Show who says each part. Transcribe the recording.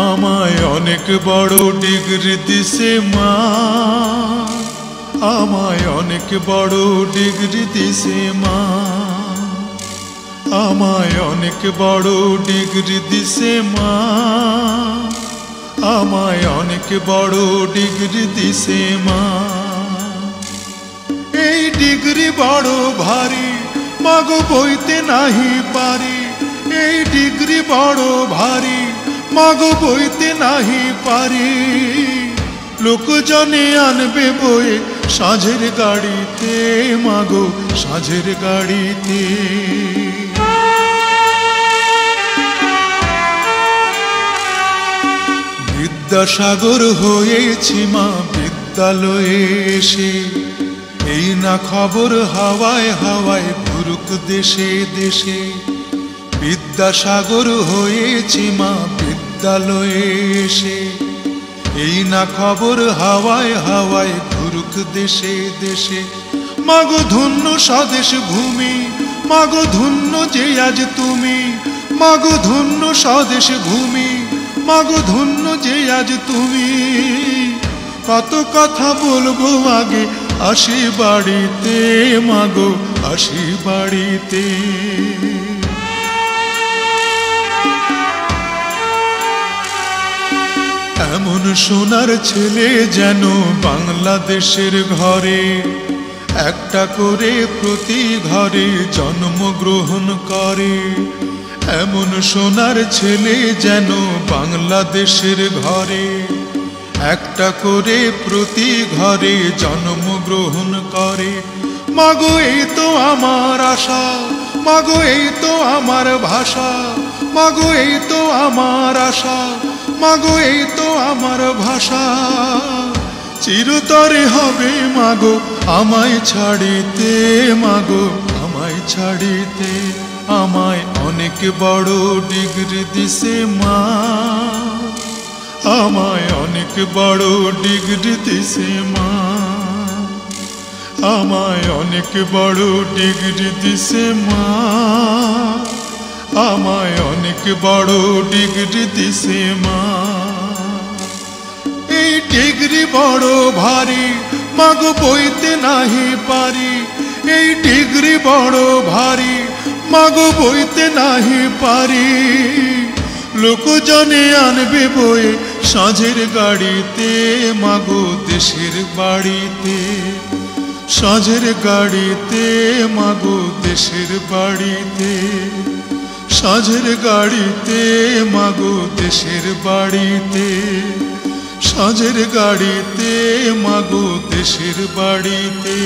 Speaker 1: আমায় অনেক বড় ডিগ্রি দিছে মা, আমায় অনেক বড় ডিগ্রি দিছে মা, আমায় অনেক বড় ডিগ্রি দিছে মা, আমায় অনেক বড় ডিগ্রি দিছে মা। এই ডিগ্রি বড় ভারী মাগো বইতে নাহি পারি, এই ডিগ্রি বড় ভারী মাগো বইতে নাহি পারি। লোকজনে আনবে বয়ে সাঁঝের গাড়িতে মাগো সাঁঝের গাড়িতে। বিদ্যাসাগর হয়েছি মা বিদ্যালয়ে এসে, এই না খবর হাওয়ায় হাওয়ায় ঘুরুক দেশে দেশে। বিদ্যাসাগর হয়েছি মা বিদ্যালয়ে এসে, এই না খবর হাওয়ায় হাওয়ায় ঘুরুক দেশে দেশে। মাগো ধন্য স্বদেশ ভূমি, মাগো ধন্য যে আজ তুমি, মাগো ধন্য স্বদেশ ভূমি, মাগো ধন্য যে আজ তুমি। কত কথা বলবো আগে আসি বাড়িতে মাগো আসি বাড়িতে। এমন সোনার ছেলে যেন বাংলাদেশের ঘরে, একটা করে প্রতি ঘরে জন্মগ্রহণ করে। এমন সোনার ছেলে যেন বাংলাদেশের ঘরে, একটা করে প্রতি ঘরে জন্মগ্রহণ করে। মাগো এই তো আমার আশা, মাগো এই তো আমার ভাষা, মাগো এই তো আমার আশা, মাগো এই তো আমার ভাষা। চিরতরে হবে মাগো আমায় ছাড়িতে, মাগো আমায় ছাড়িতে। আমায় অনেক বড় ডিগ্রি দিছে মা, আমায় অনেক বড় ডিগ্রি দিছে মা, আমায় অনেক বড় ডিগ্রি দিছে মা, আমায় অনেক বড় ডিগ্রি দিছে মা। এই ডিগ্রি বড় ভারী মাগো বইতে নাহি পারি, এই ডিগ্রি বড় ভারী মাগো বইতে নাহি পারি। লোকজনে আনবে বয়ে সাঁঝের গাড়িতে মাগো দেশের বাড়িতে, সাঁঝের গাড়িতে মাগো দেশের বাড়িতে, সাঁঝের গাড়িতে মাগো দেশের বাড়িতে, সাঁঝের গাড়িতে মাগো দেশের বাড়িতে।